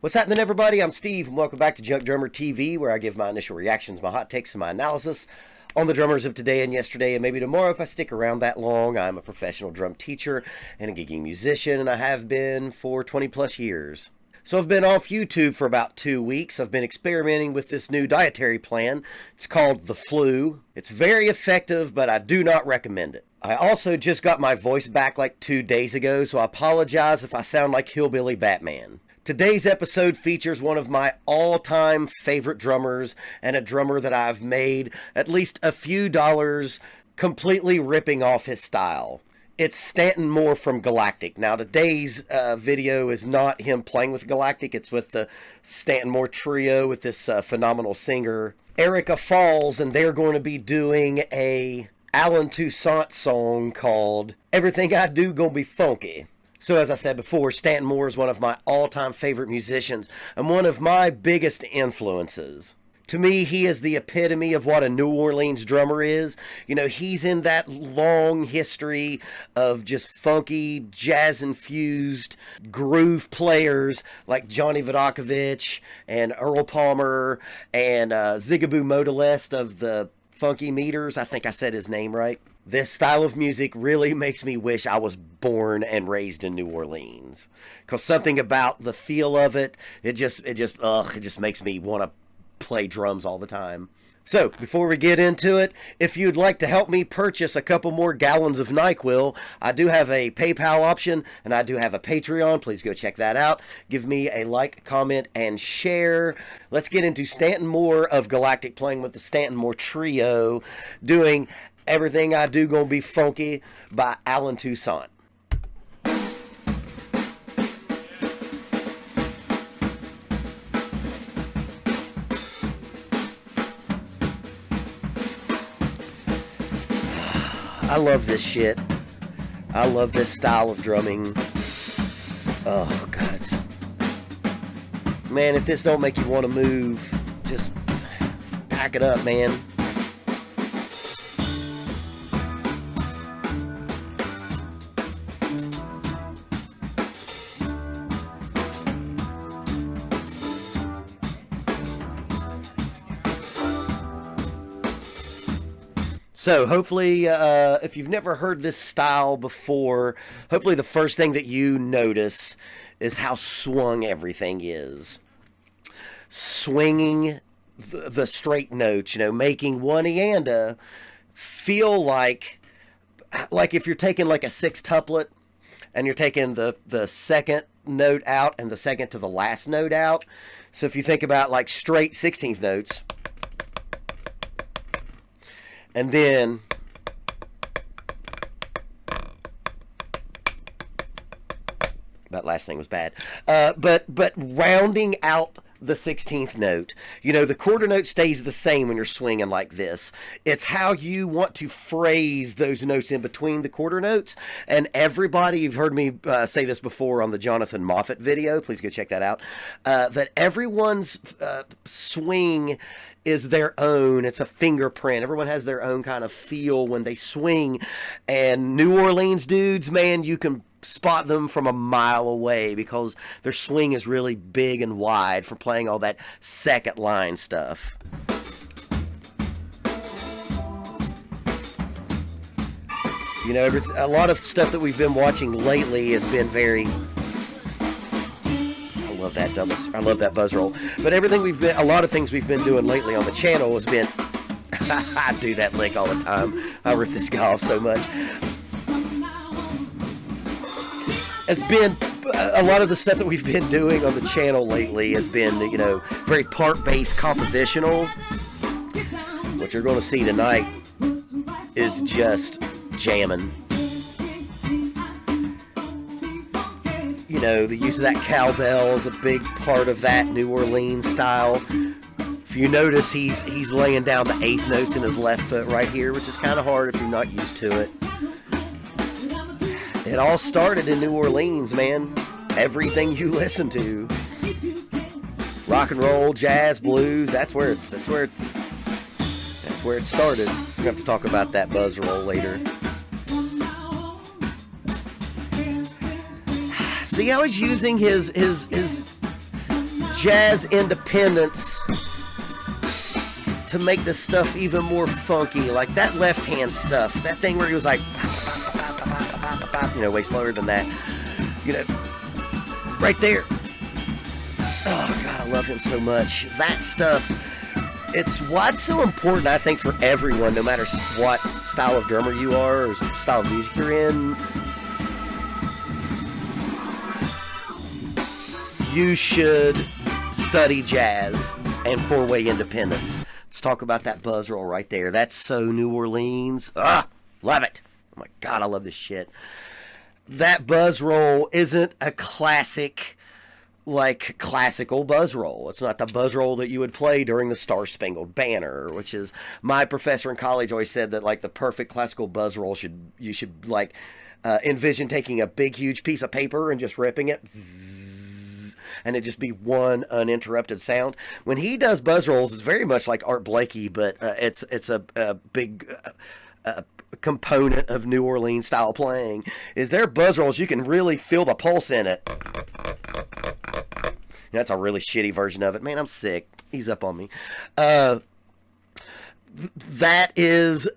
What's happening, everybody? I'm Steve, and welcome back to Junkdrummer TV, where I give my initial reactions, my hot takes, and my analysis on the drummers of today and yesterday, and maybe tomorrow if I stick around that long. I'm a professional drum teacher and a gigging musician, and I have been for 20 plus years. So I've been off YouTube for about 2 weeks. I've been experimenting with this new dietary plan. It's called The Flu. It's very effective, but I do not recommend it. I also just got my voice back like 2 days ago, so I apologize if I sound like Hillbilly Batman. Today's episode features one of my all-time favorite drummers, and a drummer that I've made at least a few dollars completely ripping off his style. It's Stanton Moore from Galactic. Now, today's video is not him playing with Galactic. It's with the Stanton Moore Trio with this phenomenal singer, Erica Falls, and they're going to be doing a Alan Toussaint song called Everything I Do Gonna Be Funky. So as I said before, Stanton Moore is one of my all-time favorite musicians and one of my biggest influences. To me, he is the epitome of what a New Orleans drummer is. You know, he's in that long history of just funky, jazz-infused groove players like Johnny Vodakovich and Earl Palmer and Zigaboo Modalest of the Funky Meters. I think I said his name right. This style of music really makes me wish I was born and raised in New Orleans. Because something about the feel of it, it just makes me want to play drums all the time. So, before we get into it, if you'd like to help me purchase a couple more gallons of NyQuil, I do have a PayPal option, and I do have a Patreon. Please go check that out. Give me a like, comment, and share. Let's get into Stanton Moore of Galactic playing with the Stanton Moore Trio, doing Everything I Do Gonna Be Funky by Alan Toussaint. I love this shit. I love this style of drumming. Oh, God. Man, if this don't make you want to move, just pack it up, man. So hopefully, if you've never heard this style before, hopefully the first thing that you notice is how swung everything is. Swinging the straight notes, you know, making one eanda feel like if you're taking like a sextuplet and you're taking the second note out and the second to the last note out. So if you think about like straight 16th notes, and then that last thing was bad. But rounding out the 16th note, you know, the quarter note stays the same when you're swinging like this. It's how you want to phrase those notes in between the quarter notes. And everybody, you've heard me say this before on the Jonathan Moffat video. Please go check that out. That everyone's swing is their own. It's a fingerprint. Everyone has their own kind of feel when they swing. And New Orleans dudes, man, you can spot them from a mile away because their swing is really big and wide from playing all that second line stuff. You know, a lot of stuff that we've been watching lately has been very... I love that buzz roll. But a lot of things we've been doing lately on the channel has been, I do that lick all the time. I rip this guy off so much. It's been, a lot of the stuff that we've been doing on the channel lately has been, you know, very part-based compositional. What you're going to see tonight is just jamming. You know, the use of that cowbell is a big part of that New Orleans style. If you notice, he's laying down the 8th notes in his left foot right here, which is kind of hard if you're not used to it. It all started in New Orleans, man. Everything you listen to, rock and roll, jazz, blues, that's where it started. We're gonna have to talk about that buzz roll later. See how he's using his jazz independence to make this stuff even more funky. Like that left hand stuff, that thing where he was like, you know, way slower than that, you know, right there. Oh God, I love him so much. That stuff, it's what's so important, I think, for everyone, no matter what style of drummer you are or style of music you're in. You should study jazz and four-way independence. Let's talk about that buzz roll right there. That's so New Orleans. Love it. Oh my God, I love this shit. That buzz roll isn't a classic, like classical buzz roll. It's not the buzz roll that you would play during the Star Spangled Banner, which is, my professor in college always said that like the perfect classical buzz roll you should like envision taking a big huge piece of paper and just ripping it, and it just be one uninterrupted sound. When he does buzz rolls, it's very much like Art Blakey, but it's a big component of New Orleans style playing. Is their buzz rolls, you can really feel the pulse in it. That's a really shitty version of it. Man, I'm sick. He's up on me. That is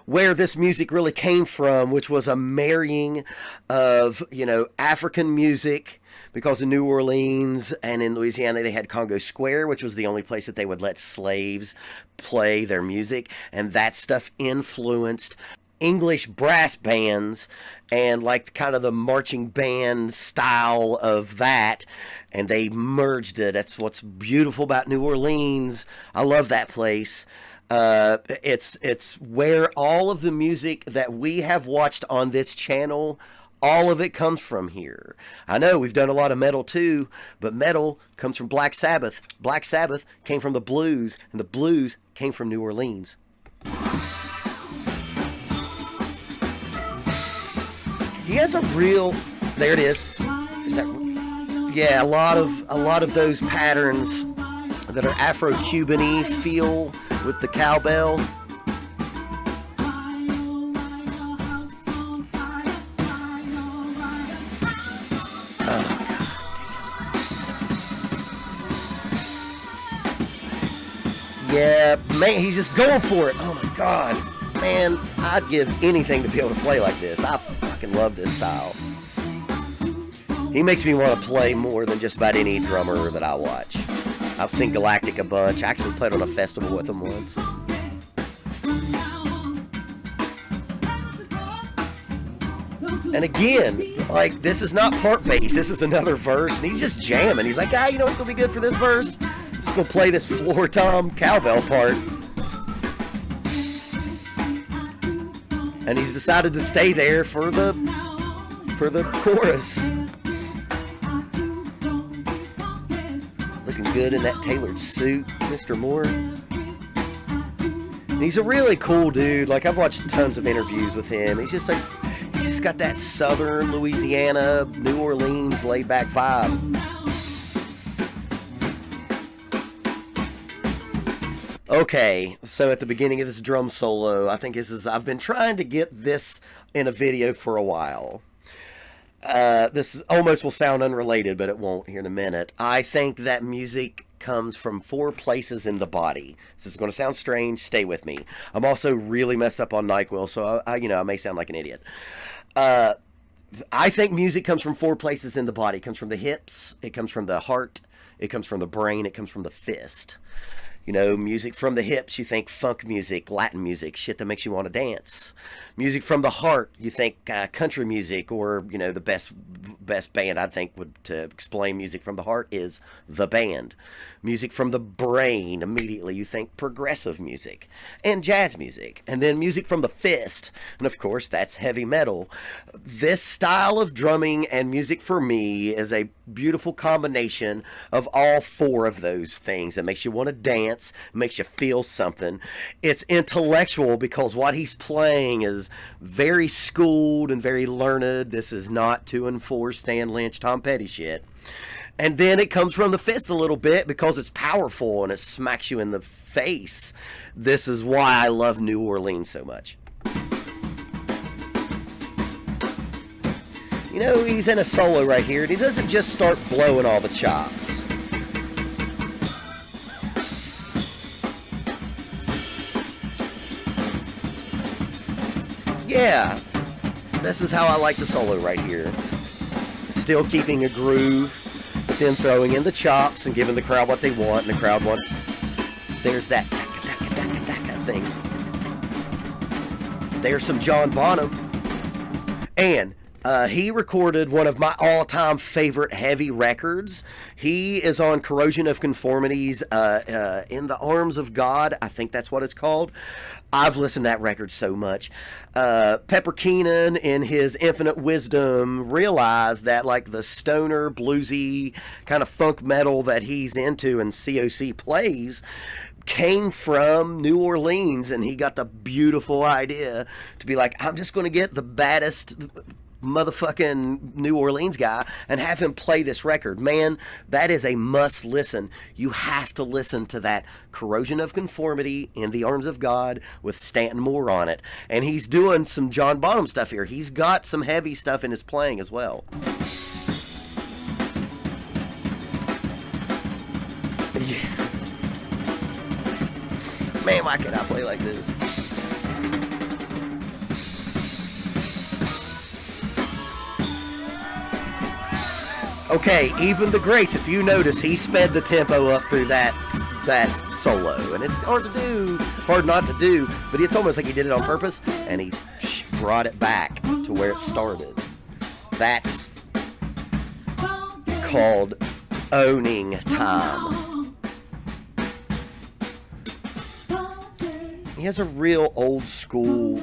where this music really came from, which was a marrying of, you know, African music, because in New Orleans and in Louisiana they had Congo Square, which was the only place that they would let slaves play their music, and that stuff influenced English brass bands and like kind of the marching band style of that, and they merged it. That's what's beautiful about New Orleans. I love that place. It's where all of the music that we have watched on this channel, all of it comes from here. I know we've done a lot of metal too, but metal comes from Black Sabbath. Black Sabbath came from the blues, and the blues came from New Orleans. He has a real, there it is. Is that, yeah, a lot of those patterns that are Afro-Cuban-y feel with the cowbell. Yeah, man, he's just going for it. Oh my God, man, I'd give anything to be able to play like this. I fucking love this style. He makes me want to play more than just about any drummer that I watch. I've seen Galactic a bunch. I actually played on a festival with him once. And again, like, this is not part bass. This is another verse, and he's just jamming. He's like, you know what's going to be good for this verse? I'm just going to play this floor tom cowbell part. And he's decided to stay there for the chorus. Looking good in that tailored suit, Mr. Moore. And he's a really cool dude. Like, I've watched tons of interviews with him. He's just got that southern Louisiana, New Orleans laid back vibe. Okay, so at the beginning of this drum solo, I think I've been trying to get this in a video for a while. This almost will sound unrelated, but it won't here in a minute. I think that music comes from 4 places in the body. This is going to sound strange. Stay with me. I'm also really messed up on NyQuil, so I may sound like an idiot. I think music comes from 4 places in the body. It comes from the hips, it comes from the heart, it comes from the brain, it comes from the fist. You know, music from the hips, you think funk music, Latin music, shit that makes you want to dance. Music from the heart, you think country music, or, you know, the best band I think to explain music from the heart is The Band. Music from the brain, immediately you think progressive music and jazz music. And then music from the fist, and of course that's heavy metal. This style of drumming and music for me is a beautiful combination of all 4 of those things. It makes you want to dance, it makes you feel something. It's intellectual because what he's playing is very schooled and very learned. This is not 2 and 4 Stan Lynch, Tom Petty shit. And then it comes from the fist a little bit because it's powerful and it smacks you in the face. This is why I love New Orleans so much. You know, he's in a solo right here, and he doesn't just start blowing all the chops. Yeah, this is how I like the solo right here. Still keeping a groove, but then throwing in the chops and giving the crowd what they want, and the crowd wants. There's that thing. There's some John Bonham. And he recorded one of my all-time favorite heavy records. He is on Corrosion of Conformity's In the Arms of God. I think that's what it's called. I've listened to that record so much. Pepper Keenan, in his infinite wisdom, realized that like the stoner, bluesy kind of funk metal that he's into and COC plays came from New Orleans, and he got the beautiful idea to be like, I'm just going to get the baddest motherfucking New Orleans guy and have him play this record. Man, that is a must listen. You have to listen to that Corrosion of Conformity, In the Arms of God, with Stanton Moore on it. And he's doing some John Bonham stuff here. He's got some heavy stuff in his playing as well. Yeah. Man, why can't I play like this? Okay, even the greats, if you notice, he sped the tempo up through that solo, and it's hard not to do, but it's almost like he did it on purpose, and he brought it back to where it started. That's called owning time. He has a real old school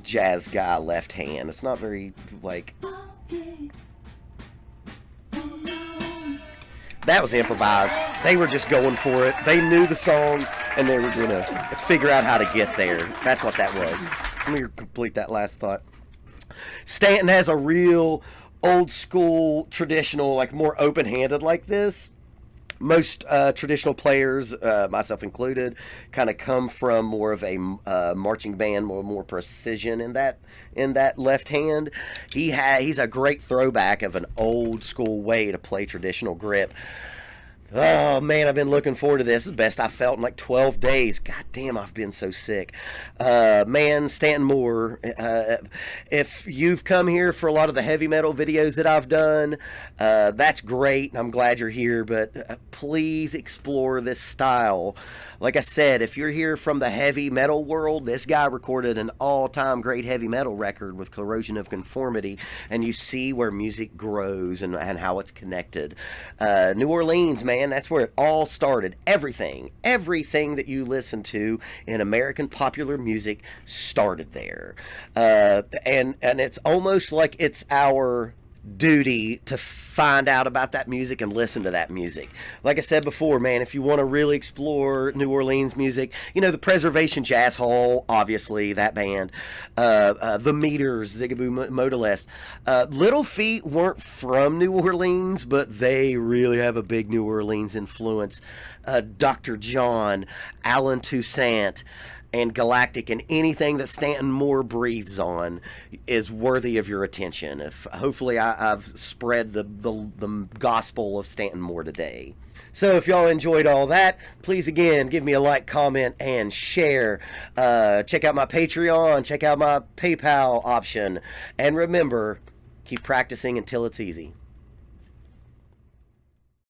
jazz guy left hand. It's not very, like... That was improvised. They were just going for it. They knew the song, and they were going to figure out how to get there. That's what that was. Let me complete that last thought. Stanton has a real old school, traditional, like more open-handed like this. Most traditional players, myself included, kind of come from more of a marching band, more precision in that left hand. He's a great throwback of an old school way to play traditional grip. Oh, man, I've been looking forward to this. It's the best I felt in like 12 days. God damn, I've been so sick. Man, Stanton Moore, if you've come here for a lot of the heavy metal videos that I've done, that's great. I'm glad you're here, but please explore this style. Like I said, if you're here from the heavy metal world, this guy recorded an all-time great heavy metal record with Corrosion of Conformity, and you see where music grows and how it's connected. New Orleans, man, that's where it all started. Everything that you listen to in American popular music started there. And it's almost like it's our duty to find out about that music and listen to that music. Like I said before, man, if you want to really explore New Orleans music, you know, the Preservation Jazz Hall, obviously, that band, the Meters, Zigaboo Modalist. Little Feat weren't from New Orleans, but they really have a big New Orleans influence. Dr. John, Alan Toussaint, and Galactic, and anything that Stanton Moore breathes on is worthy of your attention. Hopefully I've spread the gospel of Stanton Moore today. So if y'all enjoyed all that, please again give me a like, comment, and share. Check out my Patreon, check out my PayPal option, and remember, keep practicing until it's easy.